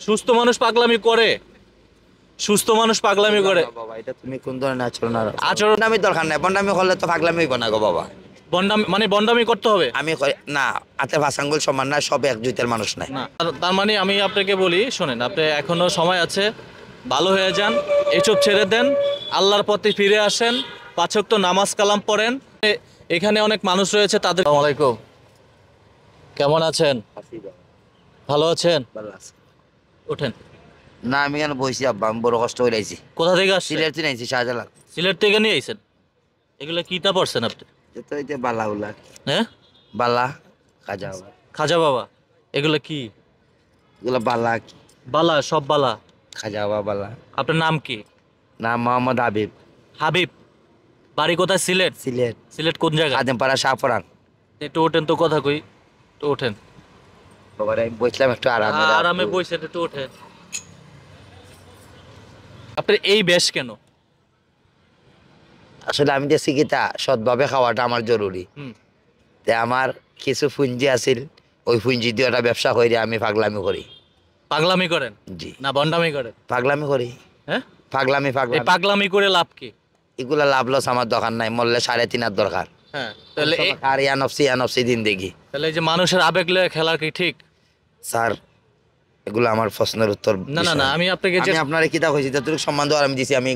সুস্থ মানুষ পাগলামি করে? সুস্থ মানুষ পাগলামি করে? বাবা এটা তুমি কোন ধরনের আচরণ? আচরণ বন্ডামি দরকার নাই, বন্ডামি করলে তো পাগলামি হইব না গো বাবা। বন্ডামি মানে বন্ডামি করতে হবে না, হাতে ভাসাঙ্গুল সমান না, সব এক জুতের মানুষ নাই। না? তার মানে আমি আপনাকে বলি, শোনেন, আপনি এখনো সময় আছে, ভালো হয়ে যান, এসব ছেড়ে দেন, আল্লাহর পথে ফিরে আসেন, 5 ওয়াক্ত নামাজ কালাম পড়েন। এখানে অনেক মানুষ রয়েছে, তাদের। আসসালামু আলাইকুম, কেমন আছেন? ভালো আছেন? ওঠেন। না আমি কেন বইছি আব্বা, আমি বড় কষ্ট করে আইছি। কোথা থেকে আসছেন? সিলেট থেকে আইছি, শাহজালাল। সিলেট থেকে নিয়ে আইছেন? এগুলো কিতা পড়ছেন আপনি? তো এই যে বালা উলা, হ্যাঁ, বালা খাজা বাবা, খাজা বাবা, এগুলো কি? এগুলো বালা বালা, সব বালা। খাজা বাবা বালা। আপনার নাম কি? নাম মোহাম্মদ হাবিব। হাবিব। বাড়ি কোথায়? সিলেট। সিলেট সিলেট কোন জায়গা? আদমপাড়া শাহপুরান। একটু ওঠেন তো, কথা কই, একটু ওঠেন। বাবা আমি বসলাম একটু আরামে। আরামে বসে একটু ওঠেন। আপনার এই বেশ কেন? আসলে আমি দেখছি গীতা সৎভাবে খাওয়াটা আমার জরুরি। হুম। তে আমার কিছু পুঁজি আছিল, ওই পুঁজি দিয়ে ওটা ব্যবসা করে আমি পাগলামি করি। পাগলামি করেন? জি। না বন্ডামি করেন? পাগলামি করি। হ্যাঁ, পাগলামি এই পাগলামি পাগলামি করে লাভ কি? এগুলা লাভ লস আমার দরকার নাই, মরলে 3.5 দরকার। হ্যাঁ, তাহলে আর ইয়ানফসি দিন দেখি। তাহলে এই যে মানুষের আবেগ লয়ে খেলা কি ঠিক? স্যার এগুলো আমার প্রশ্নের উত্তর না না না, আমি আপনাকে যে আপনার কিতাব হয়েছি যতটুকু সম্মান দেওয়ার আমি দিছি, আমি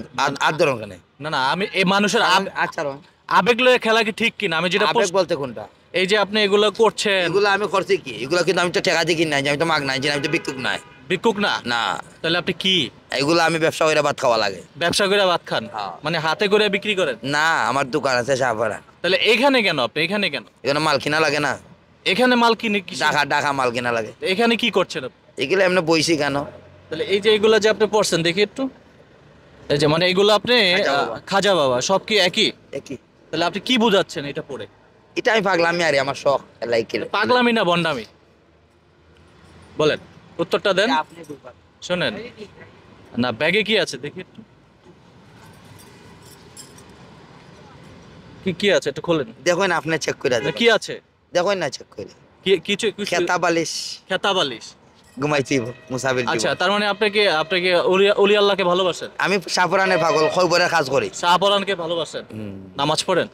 আর ধরুন কেন? না না, আমি এই মানুষের আচ্ছা আবেগ লয়ে খেলা কি ঠিক কিনা আমি যেটা আবেগ বলতে কোনটা? এই যে আপনি এগুলো করছেন, এগুলো আমি করছি কি? এগুলো কিন্তু আমি তো টেকা দিয়ে কিনি নাই, আমি তো মাগ নাই, আমি তো বিক্ষুক নাই। ভিক্ষুক না? না, তাহলে আপনি কি? এগুলো আমি ব্যবসা করে ভাত খাওয়া লাগে। ব্যবসা করে ভাত খান? হ্যাঁ। মানে হাতে করে বিক্রি করেন? না, আমার দোকান আছে শাহপাড়া। তাহলে এখানে কেন? আপনি এখানে কেন? এখানে মাল কিনা লাগে না? এখানে মাল কিনে কি? ঢাকা মাল কিনা লাগে। এখানে কি করছেন আপনি? এগুলো এমনি বইছি কেন? তাহলে এই যে এগুলো যে আপনি পড়ছেন, দেখি একটু, এই যে মানে এগুলো আপনি খাজা বাবা। খাজা বাবা সব কি একই? একই। তাহলে আপনি কি বোঝাচ্ছেন এটা পড়ে? এটা আমি পাগলামি আরে আমার শখ লাইক। পাগলামি না বন্ডামি? বলেন, উত্তরটা দেন। আপনি শোনেন না, ব্যাগে কি আছে দেখি একটু, কি কি আছে একটু খোলেন। দেখুন আপনি চেক করে না, কি আছে? দেখুন না চেক করে। কি কিছু খেতা বালিশ খেতা বালিশ? ঘুমাইছি মুসাফির জীবন। আচ্ছা, তার মানে আপনাকে অলি আল্লাহকে ভালোবাসেন? আমি সাপুরানের পাগল, খৈবরের কাজ করি। শাহপরানকে ভালোবাসেন? নামাজ পড়েন?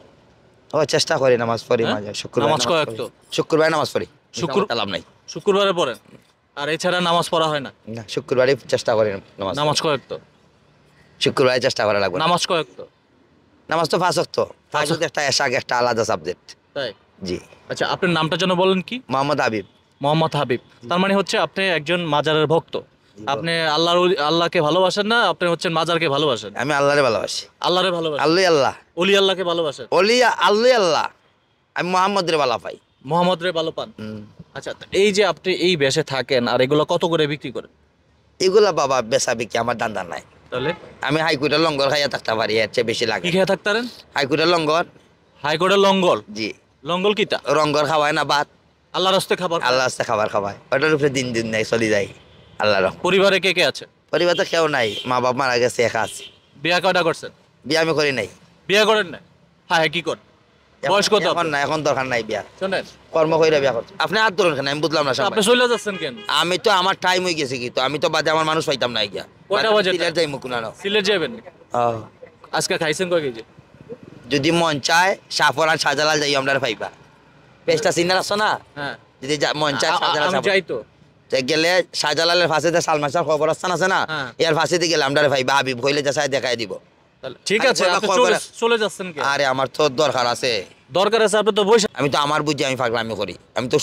ও চেষ্টা করি নামাজ পড়ি হ্যাঁ? মাঝে, শুক্রবার নামাজ কয়েক পড়ি। তো? শুক্রবার নামাজ পড়ি। শুক্র- লাভ নাই। শুক্রবারে পড়েন? আর এছাড়া নামাজ পড়া হয় না? না, শুক্রবারই চেষ্টা করি নামাজ। নামাজ কয়েক তো? শুক্রবারে চেষ্টা করা লাগবে। নামাজ কয়েক তো? নামাজ তো 5 ওয়াক্ত। 5 পাঁচ ওয়াক্ত একটা এশাক একটা আলাদা সাবজেক্ট। তাই? জি। আচ্ছা, আপনার নামটা যেন বলেন কি? মোহাম্মদ হাবিব। মোহাম্মদ হাবিব। তার মানে হচ্ছে আপনি একজন মাজারের ভক্ত। আপনি আল্লাহকে ভালোবাসেন না, আপনি হচ্ছেন মাজারকে ভালোবাসেন? আমি আল্লাহরে ভালোবাসি। আল্লাহরে ভালোবাসেন? আল্লাহ অলি আল্লাহকে ভালোবাসেন? আল্লাহ। আমি মোহাম্মদরে ভালো পাই। মোহাম্মদ রে ভালো পান? আচ্ছা, তো এই যে আপনি এই বেশে থাকেন আর এগুলো কত করে বিক্রি করেন? এগুলা বাবা বেচা বিক্রি আমার দান্দা নাই। তাহলে আমি হাইকোর্টের লঙ্গর খাইয়া থাকতে পারি, এর চেয়ে বেশি লাগে। কি খেয়ে থাকতারেন? হাইকোর্টের লঙ্গর। হাইকোর্টের লঙ্গল? জি। লঙ্গল কিতা? রঙ্গর খাওয়ায় না ভাত, আল্লাহর রাস্তে খাবার? আল্লাহ রাস্তায় খাবার খাওয়ায়, ওটার উপরে দিন নাই চলে যায় আল্লাহর। পরিবারে কে কে আছে? পরিবার তো কেউ নাই, মা বাপ মারা গেছে, একা আছে। বিয়া কয়টা করছেন? বিয়ে আমি করি নাই। বিয়া করেন না? হ্যাঁ, কি কর? বয়স কত? এখন না, এখন দরকার নাই বিয়া। শোনেন, কর্ম করে বিয়া করছে। আপনি আর ধরুন কেন, আমি বুঝলাম না। আপনি চলে যাচ্ছেন কেন? আমি তো আমার টাইম হয়ে গেছে, কি তো আমি তো বাদে আমার মানুষ পাইতাম না গিয়া। কয়টা বাজে? যাই মুকুনানো। সিলেট যাবেন? আজকে খাইছেন কয় কেজি? যদি মন চায় সাফরান শাহজালাল যাই আমরা পাইবা। পেস্টা সিনার আছো না? হ্যাঁ, যদি মন চায় আমি যাই তো। গেলে শাহজালালের ফাঁসিতে সালমান শাহ খবরস্থান আছে না, হ্যাঁ। এর ফাঁসিতে গেলে আমরা পাইবা। হাবিব কইলে যা চাই দেখাই দিব। তাহলে ঠিক আছে, আরে আপনি কয়বার- চলে যাচ্ছেন কেন? আরে আমার তো দরকার আছে। দরকার আছে, আপনি তো বসে। আমি তো আমার বুঝি আমি পাগলামি করি, আমি তো